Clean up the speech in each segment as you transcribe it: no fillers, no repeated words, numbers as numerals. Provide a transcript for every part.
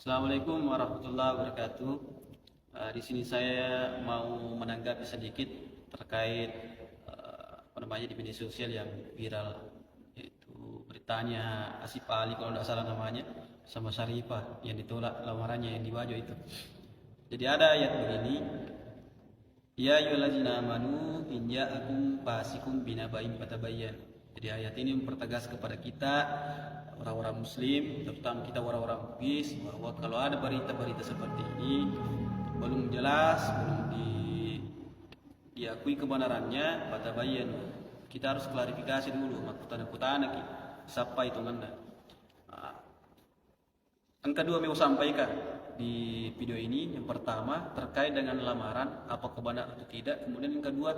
Assalamualaikum warahmatullahi wabarakatuh. Di sini saya mau menanggapi sedikit terkait di media sosial yang viral, yaitu beritanya Asif Ali kalau tidak salah namanya sama Syarifah yang ditolak lamarannya yang di Wajo itu. Jadi ada ayat begini, ya ayyuhallazina amanu in ja'akum fasiqun binaba'in fatabayyan. Jadi ayat ini mempertegas kepada kita orang-orang muslim, terutama kita orang-orang Bugis, bahwa kalau ada berita-berita seperti ini belum jelas, diakui kebenarannya, fatabayyan. Kita harus klarifikasi dulu makutana-kutana siapa itu nganda. Yang kedua mau sampaikan di video ini, yang pertama terkait dengan lamaran apakah benar atau tidak, kemudian yang kedua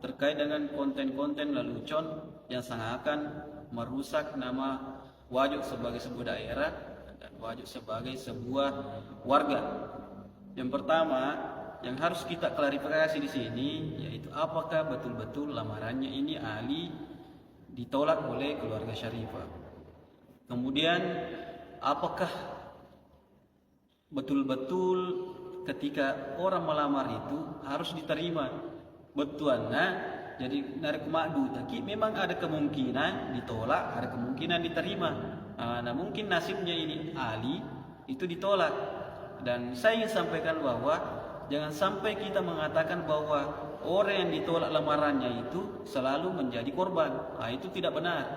terkait dengan konten-konten lelucon yang sangat akan merusak nama Wajo sebagai sebuah daerah dan Wajo sebagai sebuah warga. Yang pertama yang harus kita klarifikasi di sini yaitu apakah betul-betul lamarannya ini Ali ditolak oleh keluarga Syarifah. Kemudian apakah betul-betul ketika orang melamar itu harus diterima betuannya. Jadi narik madu tapi memang ada kemungkinan ditolak, ada kemungkinan diterima. Nah mungkin nasibnya ini Ali itu ditolak. Dan saya ingin sampaikan bahwa jangan sampai kita mengatakan bahwa orang yang ditolak lamarannya itu selalu menjadi korban. Itu tidak benar.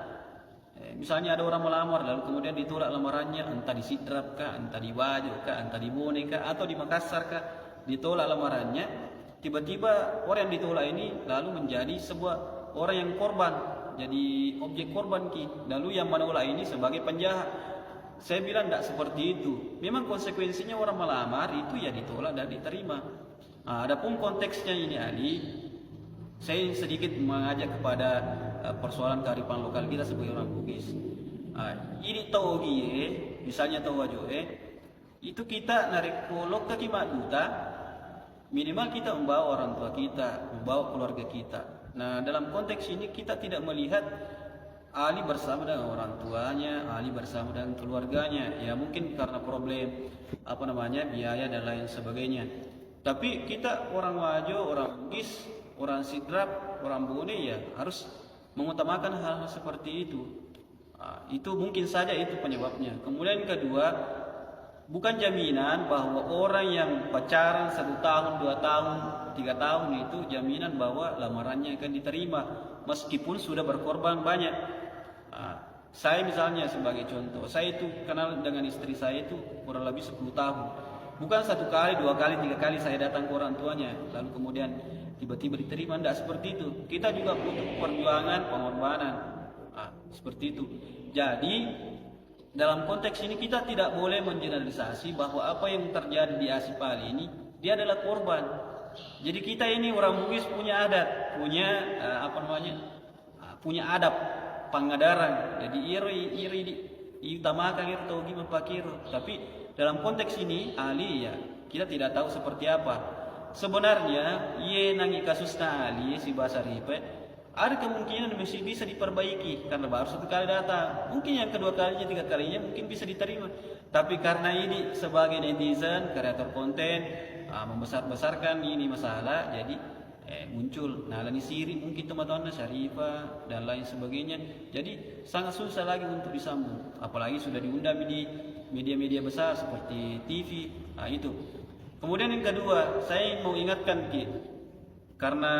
Misalnya ada orang melamar lalu kemudian ditolak lamarannya, entah di Sidrap kah, entah di Wajo kah, entah di Bone kah, atau di Makassar kah, ditolak lamarannya. Tiba-tiba orang yang ditolak ini lalu menjadi sebuah orang yang korban, jadi objek korban lalu yang menolak ini sebagai penjahat. Saya bilang tidak seperti itu. Memang konsekuensinya orang melamar itu ya ditolak dan diterima. Adapun konteksnya ini Ali, saya sedikit mengajak kepada persoalan kearifan lokal kita sebagai orang Bugis. Ini Togi, misalnya Tawajo, itu kita narik kolok kaki Maduta. Minimal kita membawa orang tua kita, membawa keluarga kita. Nah dalam konteks ini kita tidak melihat Ali bersama dengan orang tuanya, Ali bersama dengan keluarganya. Ya mungkin karena problem biaya dan lain sebagainya. Tapi kita orang Wajo, orang Bugis, orang Sidrap, orang Bone ya harus mengutamakan hal seperti itu. Itu mungkin saja itu penyebabnya. Kemudian kedua, bukan jaminan bahwa orang yang pacaran 1 tahun, 2 tahun, 3 tahun itu jaminan bahwa lamarannya akan diterima meskipun sudah berkorban banyak. Saya misalnya sebagai contoh, saya itu kenal dengan istri saya itu kurang lebih 10 tahun. Bukan 1 kali, 2 kali, 3 kali saya datang ke orang tuanya lalu kemudian tiba-tiba diterima. Tidak seperti itu. Kita juga butuh perjuangan, pengorbanan. Seperti itu. Jadi dalam konteks ini kita tidak boleh mengeneralisasi bahwa apa yang terjadi di Asif Ali ini dia adalah korban. Jadi kita ini orang Bugis punya adat, punya adab pangadaran. Jadi iri diutamakan iri togi mempakiro. Tapi dalam konteks ini Ali ya kita tidak tahu seperti apa. Sebenarnya ye nangi kasusnya Ali si Basar Ripe ada kemungkinan masih bisa diperbaiki karena baru 1 kali datang. Mungkin yang kedua kalinya, 3 kalinya mungkin bisa diterima. Tapi karena ini sebagai netizen, kreator konten, membesar-besarkan ini masalah, jadi muncul nalani siri mungkin teman-teman Syarifah dan lain sebagainya. Jadi sangat susah lagi untuk disambung. Apalagi sudah diundang di media-media besar seperti TV. Itu. Kemudian yang kedua, saya mau ingatkan karena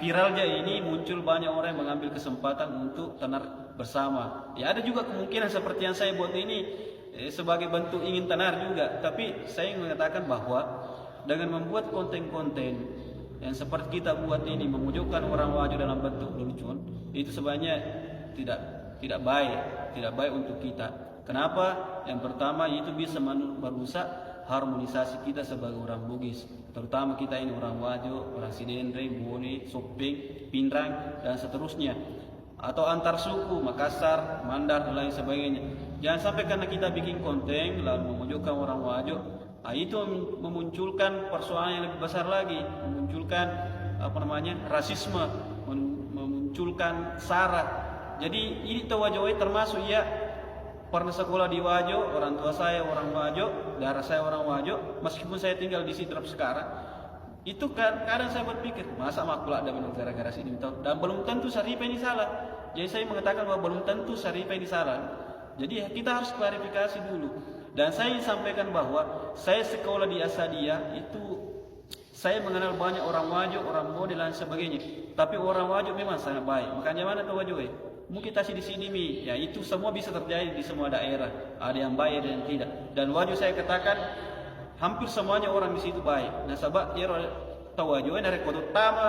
viralnya ini muncul banyak orang yang mengambil kesempatan untuk tenar bersama. Ya ada juga kemungkinan seperti yang saya buat ini sebagai bentuk ingin tenar juga. Tapi saya ingin mengatakan bahwa dengan membuat konten-konten yang seperti kita buat ini memojokkan orang Wajo dalam bentuk lelucon, itu sebenarnya tidak baik untuk kita. Kenapa? Yang pertama itu bisa merusak harmonisasi kita sebagai orang Bugis, terutama kita ini orang Wajo, orang Sidendre, Bone, Sopeng, Pindrang dan seterusnya, atau antar suku Makassar, Mandar dan lain sebagainya. Jangan sampai karena kita bikin konten lalu memojokkan orang Wajo, itu memunculkan persoalan yang lebih besar lagi, memunculkan rasisme, memunculkan sara. Jadi ini Tawajoe termasuk ya pernah sekolah di Wajo, orang tua saya orang Wajo, darah saya orang Wajo, meskipun saya tinggal di Sidrap sekarang, itu kan kadang saya berpikir, masa makula ada gara-gara sini, dan belum tentu Syarifah ini salah. Jadi saya mengatakan bahwa belum tentu Syarifah ini salah. Jadi kita harus klarifikasi dulu. Dan saya sampaikan bahwa saya sekolah di Asadia itu saya mengenal banyak orang Wajo, orang model dan sebagainya. Tapi orang Wajo memang sangat baik. Makanya mana tuh Wajo? Mungkin tasih di sini mi, ya itu semua bisa terjadi di semua daerah. Ada yang baik dan yang tidak. Dan Wajo saya katakan hampir semuanya orang di situ baik. Nah sebab dia tahu Wajo dari kota utama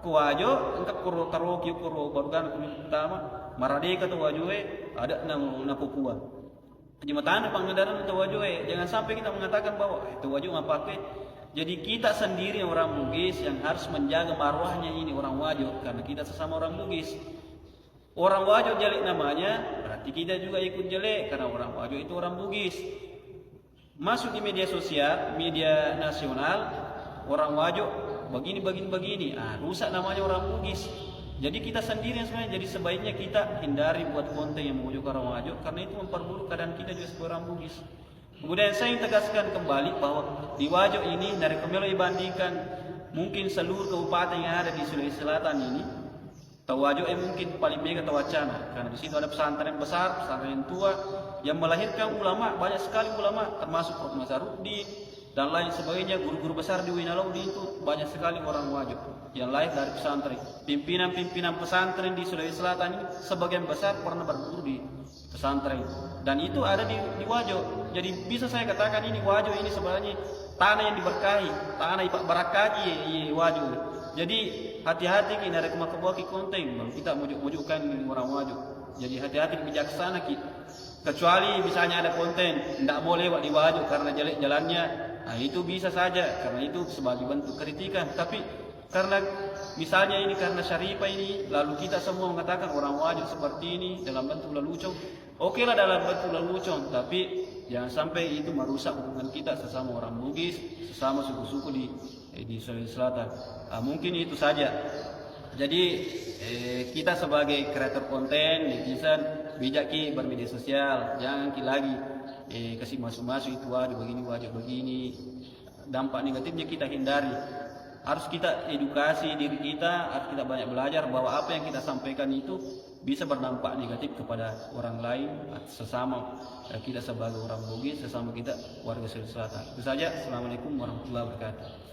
ke Wajo, engkau kuro Taroki, kuro Barugan utama, Maradeka tuh Wajo ada na Papua. Jembatan Pangandaran itu Wajo jangan sampai kita mengatakan bahwa itu Wajo nggak pakai. Jadi kita sendiri orang Bugis yang harus menjaga marwahnya ini orang Wajo, karena kita sesama orang Bugis. Orang Wajo jelek namanya, berarti kita juga ikut jelek karena orang Wajo itu orang Bugis. Masuk di media sosial, media nasional, orang Wajo begini, rusak namanya orang Bugis. Jadi kita sendiri yang sebenarnya, jadi sebaiknya kita hindari buat konten yang memojok orang Wajo, karena itu memperburuk keadaan kita juga sebagai orang Bugis. Kemudian saya tegaskan kembali bahwa di Wajo ini dari Kemelo dibandingkan mungkin seluruh kabupaten yang ada di Sulawesi Selatan ini, Wajo mungkin paling mega Wacana, karena di situ ada pesantren besar, pesantren tua yang melahirkan ulama, banyak sekali ulama, termasuk Prof. Nasaruddin dan lain sebagainya, guru-guru besar di Winalaudi itu banyak sekali orang Wajo yang lahir dari pesantren. Pimpinan-pimpinan pesantren di Sulawesi Selatan ini sebagian besar pernah berguru di pesantren, dan itu ada di Wajo. Jadi bisa saya katakan ini Wajo ini sebenarnya tanah yang diberkahi, tanah ipak barakaji Wajo. Jadi hati-hati kita dari kemakubuaki konten, baru kita mujuk-mujukkan orang Wajo. Jadi hati-hati bijaksana kita. Kecuali misalnya ada konten tidak mau lewat di Wajo karena jelek jalannya, nah itu bisa saja karena itu sebagai bentuk kritikan. Tapi karena misalnya ini karena Syarifah ini, lalu kita semua mengatakan orang Wajo seperti ini dalam bentuk lelucon. Oke lah dalam bentuk lelucon, tapi jangan sampai itu merusak hubungan kita sesama orang Bugis, sesama suku-suku di Sulawesi Selatan. Mungkin itu saja. Jadi kita sebagai kreator konten, netizen, bijak bermedia sosial, jangan lagi kasih masuk-masuk itu Wajo begini. Dampak negatifnya kita hindari. Harus kita edukasi diri kita, harus kita banyak belajar bahwa apa yang kita sampaikan itu bisa berdampak negatif kepada orang lain, sesama kita sebagai orang Bugis, sesama kita warga Sulawesi Selatan. Itu saja. Assalamualaikum warahmatullahi wabarakatuh.